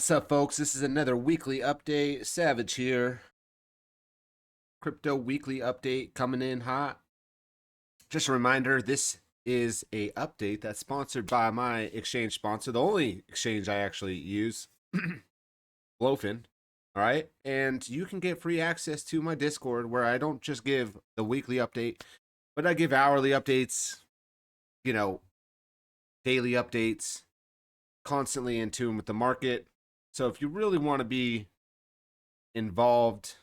What's up, folks? This is another weekly update. Savage here. Crypto weekly update coming in hot. Just a reminder, this is a update that's sponsored by my exchange sponsor, the only exchange I actually use, Blowfin. All right, and you can get free access to my Discord where I don't just give the weekly update, but I give hourly updates, you know, daily updates, constantly in tune with the market. So if you really want to be involved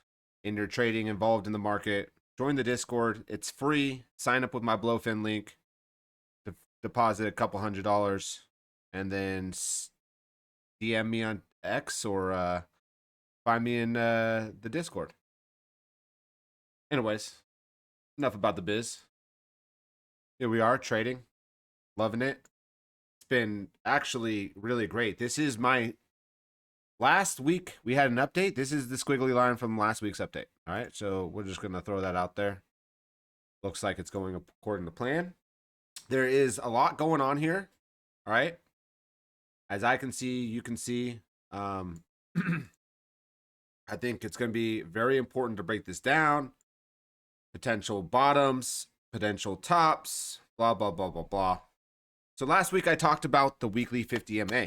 in your trading, involved in the market, join the Discord. It's free. Sign up with my Blowfin link, deposit a couple $100, and then DM me on X or find me in the Discord. Anyways, enough about the biz. Here we are trading, loving it. It's been actually really great. This is my last week we had an update. This is the squiggly line from last week's update. All right, so we're just going to throw that out there. Looks like it's going according to plan. There is a lot going on here. All right. As I can see, you can see. I think it's going to be very important to break this down. Potential bottoms, potential tops, blah, blah, blah, blah, blah. So last week I talked about the weekly 50 MA.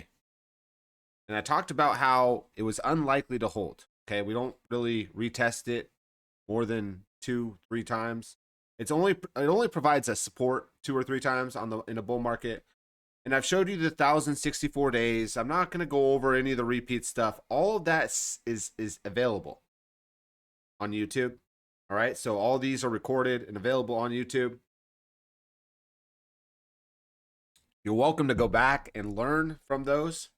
And I talked about how it was unlikely to hold. Okay, we don't really retest it more than 2-3 times. It only provides us support 2 or 3 times in a bull market. And I've showed you the 1,064 days. I'm not going to go over any of the repeat stuff. All of that is available on YouTube. All right, so all these are recorded and available on YouTube. You're welcome to go back and learn from those.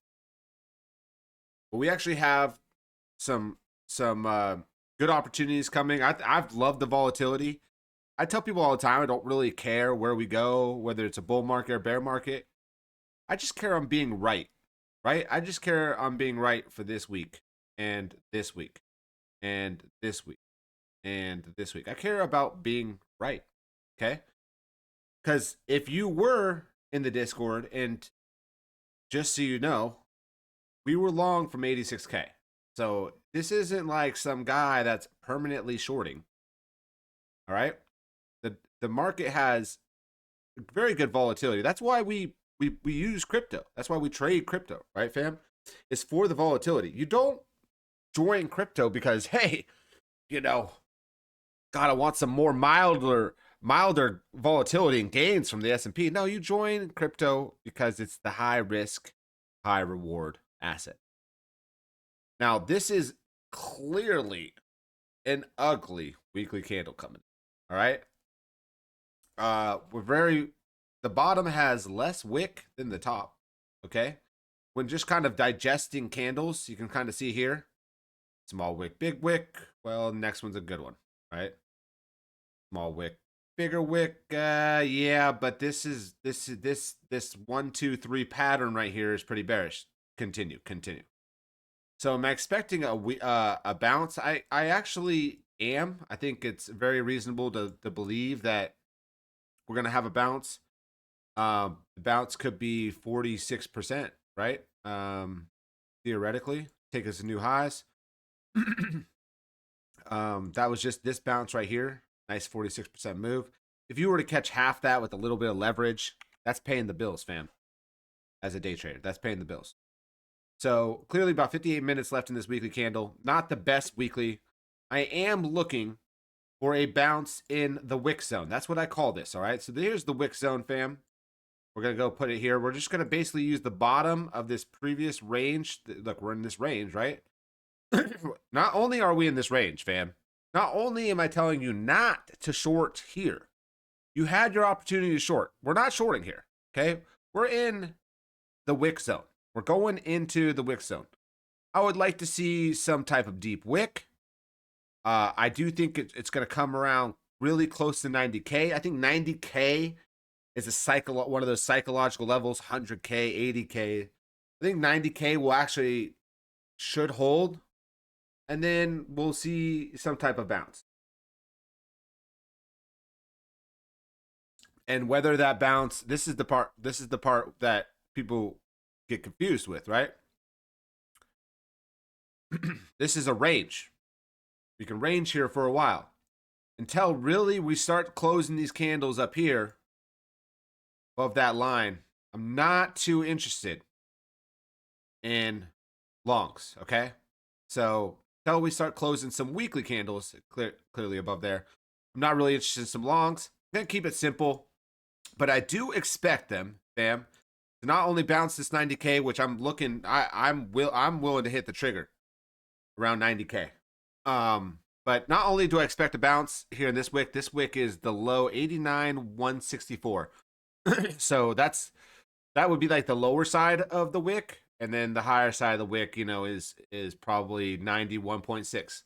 But we actually have some good opportunities coming. I've loved the volatility. I tell people all the time I don't really care where we go, whether it's a bull market or bear market. I just care on being right, right? I just care on being right for this week and this week and this week and this week. I care about being right, okay? Because if you were in the Discord, and just so you know, we were long from 86K. So this isn't like some guy that's permanently shorting. All right? The market has very good volatility. That's why we use crypto. That's why we trade crypto, right, fam? It's for the volatility. You don't join crypto because, hey, God, I want some more milder volatility and gains from the S&P. No, you join crypto because it's the high risk, high reward asset. Now, this is clearly an ugly weekly candle coming. All right. The bottom has less wick than the top. Okay. When just kind of digesting candles, you can kind of see here, small wick, big wick. Well, the next one's a good one, right? Small wick, bigger wick. Yeah, but this 1, 2, 3 pattern right here is pretty bearish. Continue. So am I expecting a bounce? I actually am. I think it's very reasonable to believe that we're gonna have a bounce. The bounce could be 46%, right? Theoretically, take us to new highs. That was just this bounce right here. Nice 46% move. If you were to catch half that with a little bit of leverage, that's paying the bills, fam. As a day trader, that's paying the bills. So clearly about 58 minutes left in this weekly candle. Not the best weekly. I am looking for a bounce in the wick zone. That's what I call this, all right? So here's the wick zone, fam. We're going to go put it here. We're just going to basically use the bottom of this previous range. Look, we're in this range, right? Not only are we in this range, fam, not only am I telling you not to short here, you had your opportunity to short. We're not shorting here, okay? We're in the wick zone. We're going into the wick zone. I would like to see some type of deep wick. I do think it's going to come around really close to 90K. I think 90K is one of those psychological levels, 100K, 80K. I think 90K will actually should hold, and then we'll see some type of bounce. And whether that bounce, this is the part that people get confused with, right? This is a range. We can range here for a while until really we start closing these candles up here above that line. I'm not too interested in longs, okay? So until we start closing some weekly candles clearly above there, I'm not really interested in some longs. I'm gonna keep it simple, but I do expect them, fam, to not only bounce this 90K, which I'm looking, I'm willing to hit the trigger around 90K. But not only do I expect a bounce here in this wick is the low 89,164. So that would be like the lower side of the wick, and then the higher side of the wick, you know, is probably 91.6.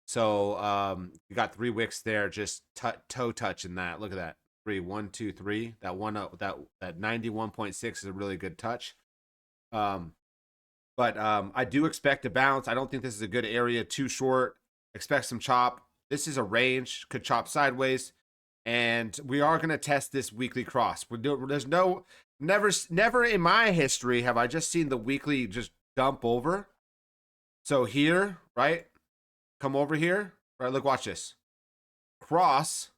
So you got 3 wicks there, just toe touching that. Look at that. 3, 1, 2, 3. That 91.6 is a really good touch. But I do expect a bounce. I don't think this is a good area. Too short. Expect some chop. This is a range. Could chop sideways. And we are going to test this weekly cross. There's never in my history have I just seen the weekly just dump over. So here, right? Come over here. Right, look, watch this. Cross.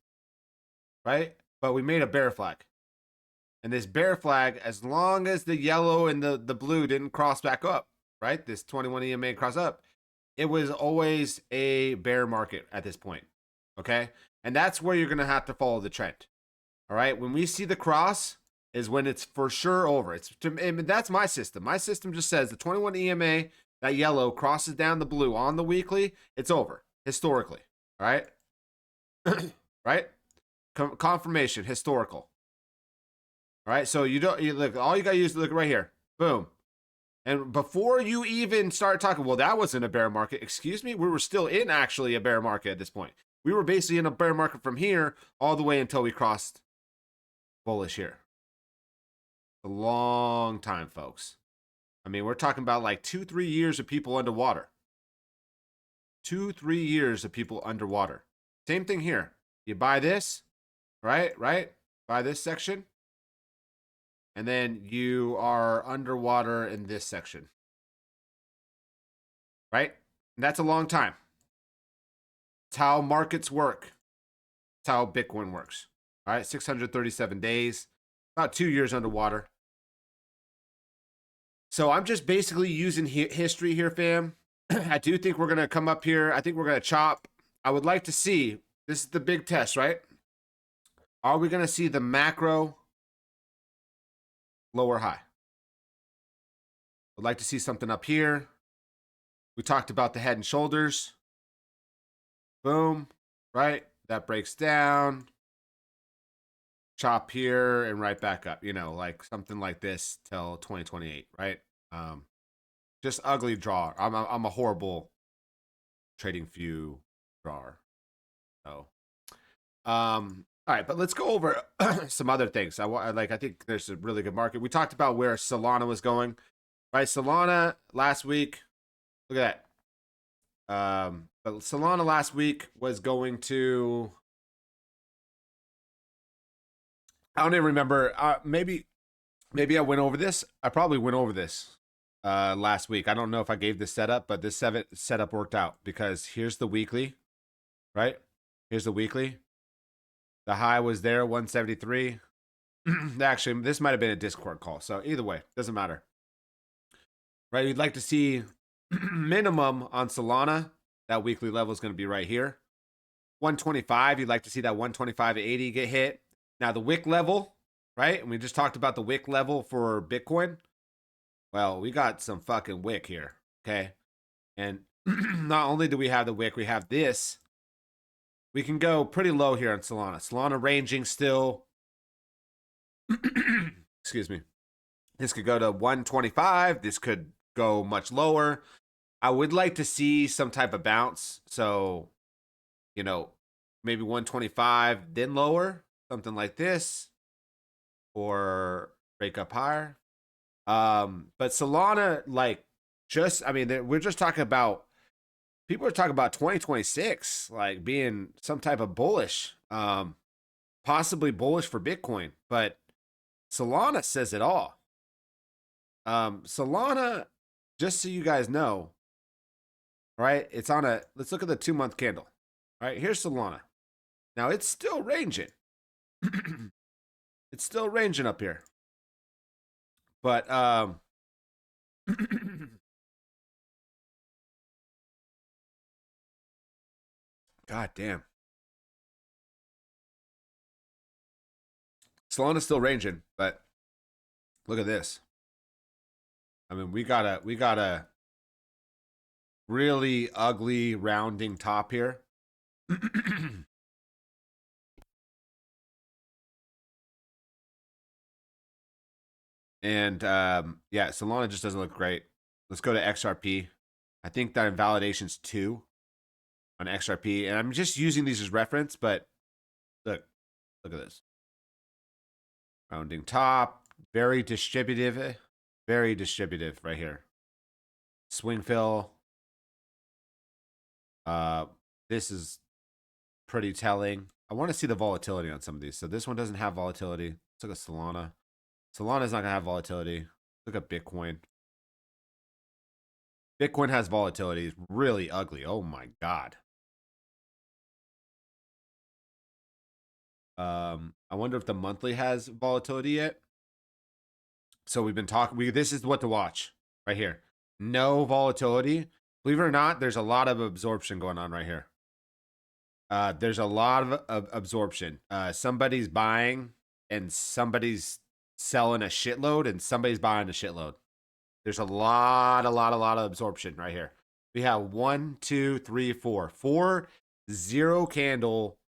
Right? But we made a bear flag. And this bear flag, as long as the yellow and the blue didn't cross back up, right? This 21 EMA cross up, it was always a bear market at this point. Okay? And that's where you're going to have to follow the trend. All right? When we see the cross is when it's for sure over. That's my system. My system just says the 21 EMA, that yellow crosses down the blue on the weekly, it's over historically. All right? Right? Confirmation, historical. All right, so you look. All you gotta use is look right here. Boom. And before you even start talking, well, that wasn't a bear market. Excuse me, we were still in actually a bear market at this point. We were basically in a bear market from here all the way until we crossed bullish here. A long time, folks. I mean, we're talking about like 2-3 years of people underwater. 2-3 years of people underwater. Same thing here. You buy this, right? Buy this section. And then you are underwater in this section. Right? And that's a long time. It's how markets work. It's how Bitcoin works. All right, 637 days, about 2 years underwater. So I'm just basically using history here, fam. I do think we're going to come up here. I think we're going to chop. I would like to see, this is the big test, right? Are we going to see the macro lower high? I'd like to see something up here. We talked about the head and shoulders. Boom, right? That breaks down. Chop here and right back up, you know, like something like this till 2028, right? Just ugly draw. I'm a horrible trading view drawer. So, all right, but let's go over some other things. I think there's a really good market. We talked about where Solana was going, right? Solana last week, look at that. But Solana last week was going to, I don't even remember. Maybe I went over this. I probably went over this last week. I don't know if I gave this setup, but this setup worked out because here's the weekly, right? Here's the weekly. The high was there, 173. Actually, this might have been a Discord call. So either way, doesn't matter. Right? You'd like to see minimum on Solana. That weekly level is going to be right here. 125. You'd like to see that 125.80 get hit. Now the wick level, right? And we just talked about the wick level for Bitcoin. Well, we got some fucking wick here. Okay. And not only do we have the wick, we have this. We can go pretty low here on Solana. Solana ranging still. Excuse me. This could go to 125. This could go much lower. I would like to see some type of bounce. So, you know, maybe 125, then lower. Something like this. Or break up higher. But Solana, like, we're just talking about, people are talking about 2026, like being some type of bullish, possibly bullish for Bitcoin, but Solana says it all. Solana, just so you guys know, right? It's on a, let's look at the 2-month candle. All right, here's Solana. Now it's still ranging. It's still ranging up here. But God damn. Solana's still ranging, but look at this. I mean, we got a really ugly rounding top here. And yeah, Solana just doesn't look great. Let's go to XRP. I think that invalidation's 2 on XRP, and I'm just using these as reference. But look at this rounding top, very distributive right here. Swing fill. This is pretty telling. I want to see the volatility on some of these. So this one doesn't have volatility. Let's look at Solana. Solana's not gonna have volatility. Look at Bitcoin. Bitcoin has volatility. It's really ugly. Oh my god. I wonder if the monthly has volatility yet. So we've been talking. This is what to watch right here. No volatility. Believe it or not, there's a lot of absorption going on right here. There's a lot of absorption. Somebody's buying and somebody's selling a shitload, and somebody's buying a shitload. There's a lot of absorption right here. We have 1, 2, 3, 4 0 candle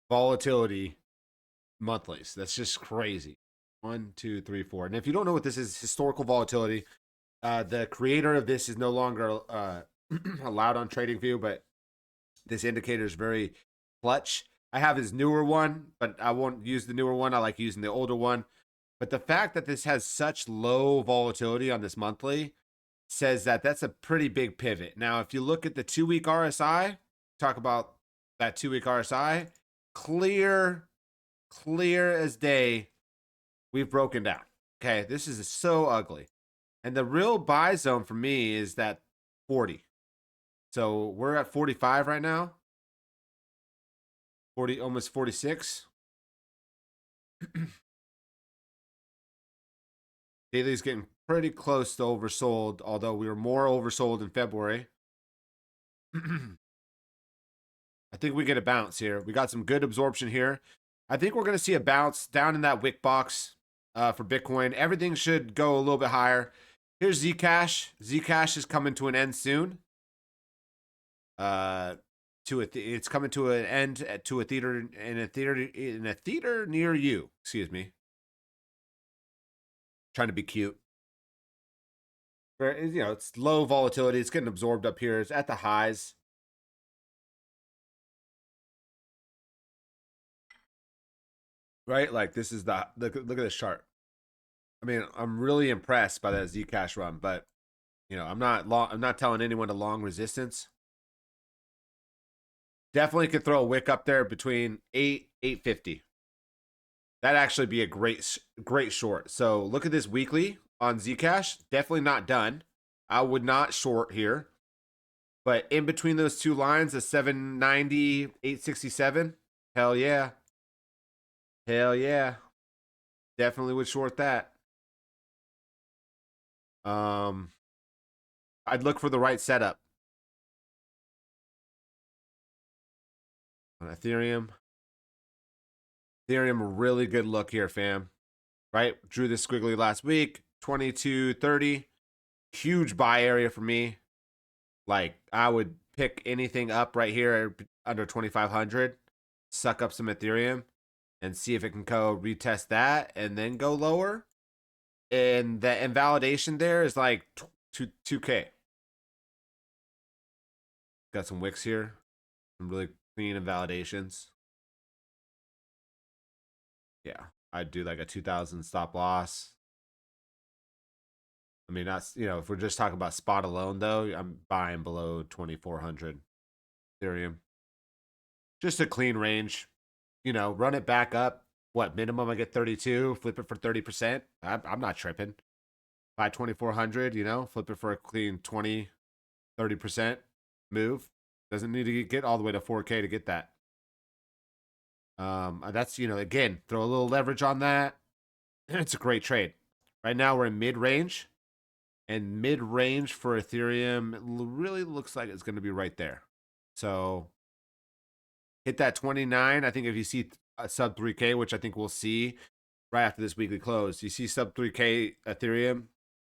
volatility monthlies. That's just crazy. 1, 2, 3, 4. And if you don't know what this is, historical volatility. The creator of this is no longer allowed on TradingView, but this indicator is very clutch. I have his newer one, but I won't use the newer one. I like using the older one. But the fact that this has such low volatility on this monthly says that that's a pretty big pivot. Now, if you look at the 2-week RSI, talk about that 2-week RSI, clear as day, we've broken down. Okay, this is so ugly. And the real buy zone for me is that 40. So we're at 45 right now. 40, almost 46. Daily's getting pretty close to oversold, although we were more oversold in February. I think we get a bounce here. We got some good absorption here. I think we're going to see a bounce down in that wick box for Bitcoin. Everything should go a little bit higher. Here's Zcash. Zcash is coming to an end soon. It's coming to an end to a theater in a theater near you. Excuse me. Trying to be cute. You know, it's low volatility. It's getting absorbed up here. It's at the highs. Right? Like this is the look at this chart. I mean, I'm really impressed by that Zcash run, but you know, I'm not telling anyone to long resistance. Definitely could throw a wick up there between 850. That'd actually be a great short. So look at this weekly on Zcash. Definitely not done. I would not short here. But in between those two lines, the 790, 867, hell yeah. Hell yeah. Definitely would short that. I'd look for the right setup. On Ethereum. Ethereum, a really good look here, fam. Right? Drew this squiggly last week. 2230. Huge buy area for me. Like, I would pick anything up right here under 2500. Suck up some Ethereum and see if it can go retest that and then go lower. And the invalidation there is like 2K. Got some wicks here. Some really clean invalidations. Yeah, I'd do like a 2000 stop loss. I mean, that's, you know, if we're just talking about spot alone, though, I'm buying below 2400 Ethereum. Just a clean range. You know, run it back up. What, minimum I get 32, flip it for 30%. I'm not tripping. Buy 2400, you know, flip it for a clean 20, 30%. move. Doesn't need to get all the way to 4K to get that. That's, again, throw a little leverage on that. It's a great trade. Right now we're in mid-range, and mid-range for Ethereum really looks like it's going to be right there. So hit that 29. I think if you see a sub 3K, which I think we'll see right after this weekly close, you see sub 3K Ethereum,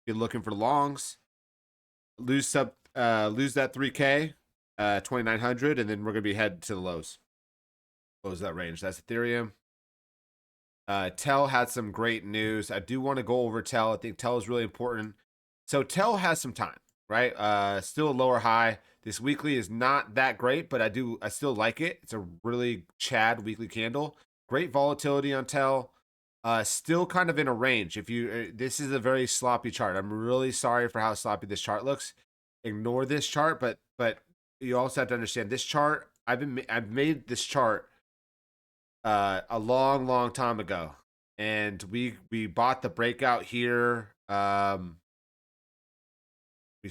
you're looking for longs, lose that 3K, 2,900, and then we're going to be headed to the lows. Close that range. That's Ethereum. Tell had some great news. I do want to go over Tell. I think Tell is really important. So Tell has some time, right? Still a lower high. This weekly is not that great, but I still like it. It's a really Chad weekly candle. Great volatility on Tell. Still kind of in a range. If you this is a very sloppy chart. I'm really sorry for how sloppy this chart looks. Ignore this chart, but you also have to understand this chart. I've made this chart a long time ago, and we bought the breakout here. We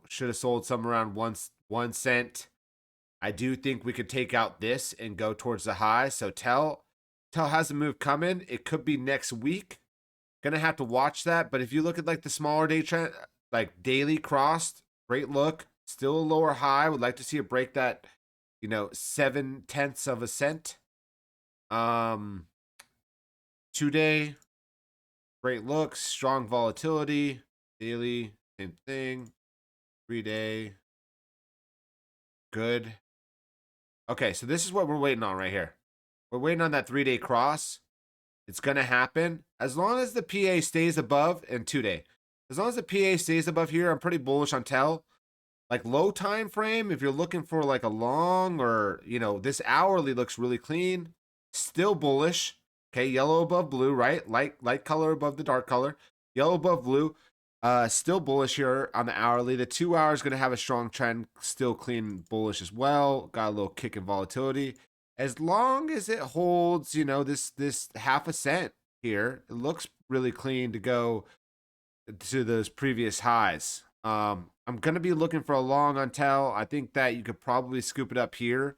should have sold some around 1 cent. I do think we could take out this and go towards the high. So Tell has a move coming. It could be next week. Gonna have to watch that. But if you look at like the smaller day trend, like daily crossed, great look. Still a lower high. Would like to see it break that, 0.7 of a cent. 2-day, great looks, strong volatility. Daily, same thing. 3-day, good. Okay, so this is what we're waiting on right here. We're waiting on that 3-day cross. It's gonna happen as long as the PA stays above, and 2-day. As long as the PA stays above here, I'm pretty bullish on Tell. Like low time frame, if you're looking for like a long, or this hourly looks really clean. Still bullish. Okay, yellow above blue, right? Light color above the dark color. Yellow above blue. Still bullish here on the hourly. The 2 hours going to have a strong trend. Still clean bullish as well. Got a little kick in volatility. As long as it holds, this half a cent here, it looks really clean to go to those previous highs. I'm going to be looking for a long on Tell. I think that you could probably scoop it up here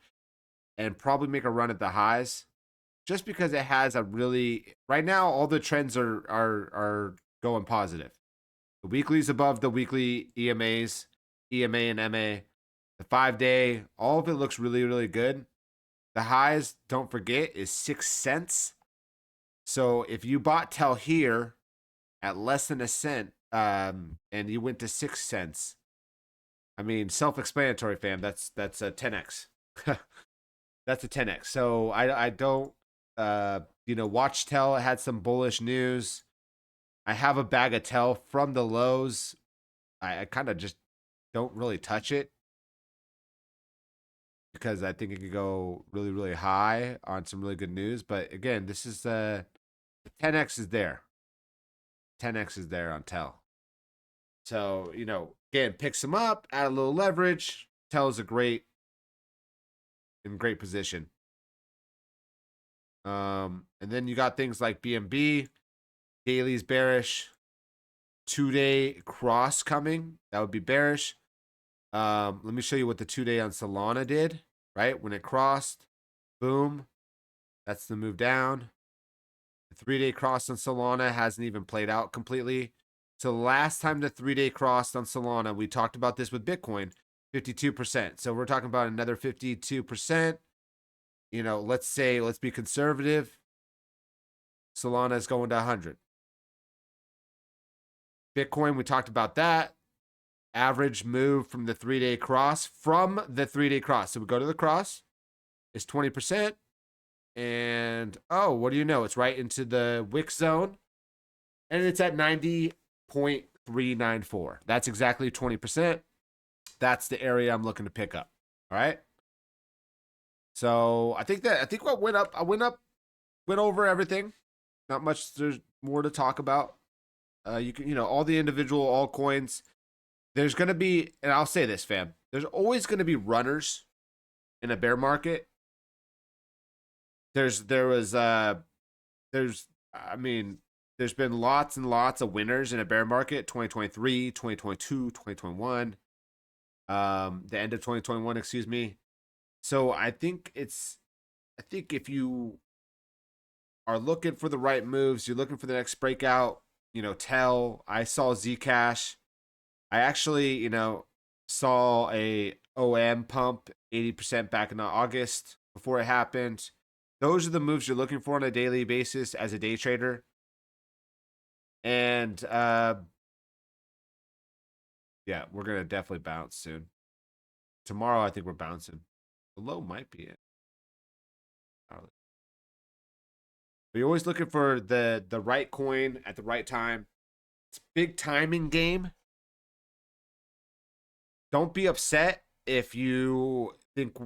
and probably make a run at the highs, just because it has a really, right now all the trends are going positive. The weekly's above the weekly EMA and MA. The 5-day, all of it looks really good. The highs, don't forget, is 6 cents. So if you bought Tell here at less than a cent, and you went to 6 cents, I mean, self-explanatory, fam. That's a 10x. That's a 10x. So I don't, watch Tell. It had some bullish news. I have a bag of Tell from the lows. I kind of just don't really touch it because I think it could go really high on some really good news. But again, this is the 10x is there. 10x is there on Tell. So, again, picks them up, add a little leverage. Tell is in great position. And then you got things like BNB, daily's bearish, 2-day cross coming. That would be bearish. Let me show you what the 2-day on Solana did, right? When it crossed, boom, that's the move down. The 3-day cross on Solana hasn't even played out completely. So last time the 3-day crossed on Solana, we talked about this with Bitcoin, 52%. So we're talking about another 52%. Let's be conservative. Solana is going to 100. Bitcoin, we talked about that. Average move from the 3-day cross. So we go to the cross. It's 20%. And, what do you know? It's right into the wick zone. And it's at 90.394. That's exactly 20%. That's the area I'm looking to pick up. All right. So I think what went up, went over everything. Not much, there's more to talk about. You can, all the individual altcoins. There's going to be, and I'll say this, fam, there's always going to be runners in a bear market. There's been lots and lots of winners in a bear market, 2023, 2022, 2021. The end of 2021, excuse me. So I think if you are looking for the right moves, you're looking for the next breakout, tell. I saw Zcash. I actually, saw a OM pump 80% back in August before it happened. Those are the moves you're looking for on a daily basis as a day trader. And yeah, we're gonna definitely bounce soon. Tomorrow, I think we're bouncing. The low might be it. But you're always looking for the right coin at the right time. It's a big timing game. Don't be upset if you think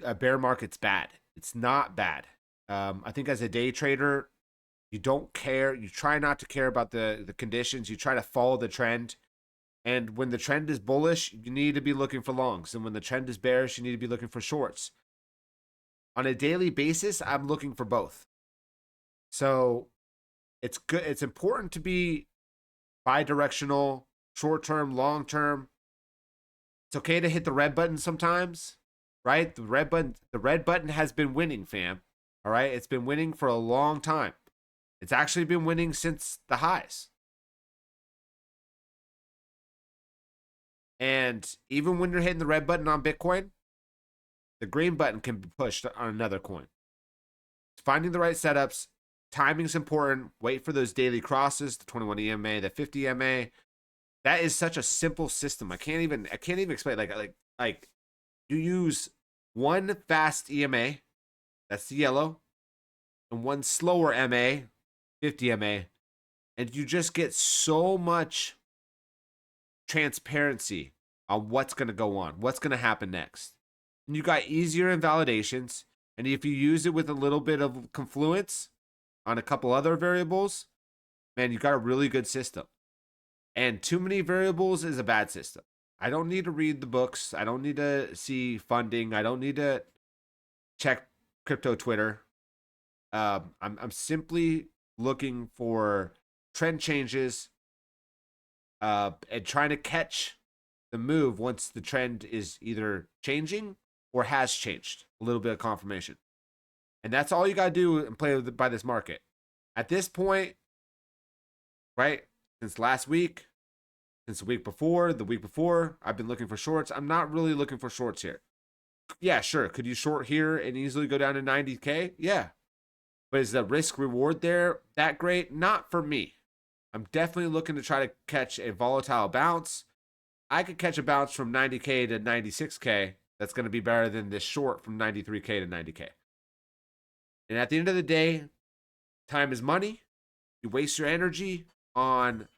a bear market's bad. It's not bad. I think as a day trader, you don't care. You try not to care about the conditions. You try to follow the trend. And when the trend is bullish, you need to be looking for longs. And when the trend is bearish, you need to be looking for shorts. On a daily basis, I'm looking for both. So it's good. It's important to be bi-directional, short-term, long-term. It's okay to hit the red button sometimes, right? The red button has been winning, fam. All right? It's been winning for a long time. It's actually been winning since the highs. And even when you're hitting the red button on Bitcoin, the green button can be pushed on another coin. Finding the right setups, timing's important. Wait for those daily crosses, the 21 EMA, the 50 EMA. That is such a simple system. I can't even explain. Like you use one fast EMA, that's the yellow, and one slower MA, 50 MA, and you just get so much transparency on what's going to go on, what's going to happen next. And you got easier invalidations, and if you use it with a little bit of confluence on a couple other variables, man, you got a really good system. And too many variables is a bad system. I don't need to read the books. I don't need to see funding. I don't need to check crypto Twitter. I'm simply looking for trend changes and trying to catch the move once the trend is either changing or has changed. A little bit of confirmation. And that's all you got to do and play by this market. At this point, right, since last week, since the week before, I've been looking for shorts. I'm not really looking for shorts here. Yeah, sure. Could you short here and easily go down to 90K? Yeah. But is the risk reward there that great? Not for me. I'm definitely looking to try to catch a volatile bounce. I could catch a bounce from 90K to 96K. That's going to be better than this short from 93K to 90K. And at the end of the day, time is money. You waste your energy on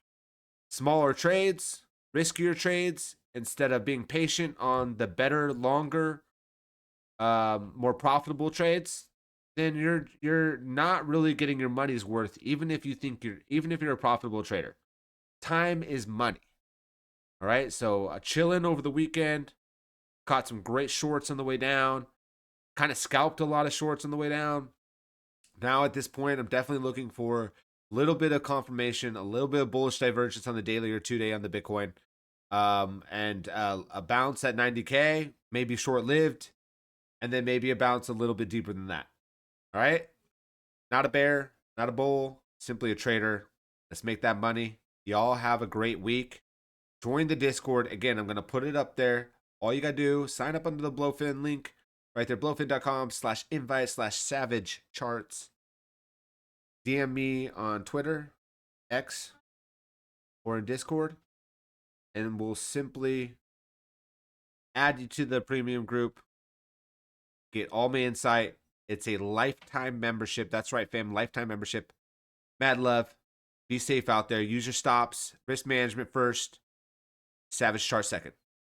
smaller trades, riskier trades, instead of being patient on the better, longer, more profitable trades, then you're not really getting your money's worth, even if you're a profitable trader. Time is money. All right. So chilling over the weekend, caught some great shorts on the way down, kind of scalped a lot of shorts on the way down. Now at this point, I'm definitely looking for a little bit of confirmation, a little bit of bullish divergence on the daily or 2 day on the Bitcoin. And a bounce at 90K, maybe short lived, and then maybe a bounce a little bit deeper than that. All right. Not a bear, not a bull, simply a trader. Let's make that money. Y'all have a great week. Join the Discord. Again, I'm going to put it up there. All you got to do, sign up under the Blowfin link right there, blowfin.com/invite/savage charts. DM me on Twitter, X, or in Discord, and we'll simply add you to the premium group. Get all my insight. It's a lifetime membership. That's right, fam. Lifetime membership. Mad love. Be safe out there. Use your stops. Risk management first. Savage chart second.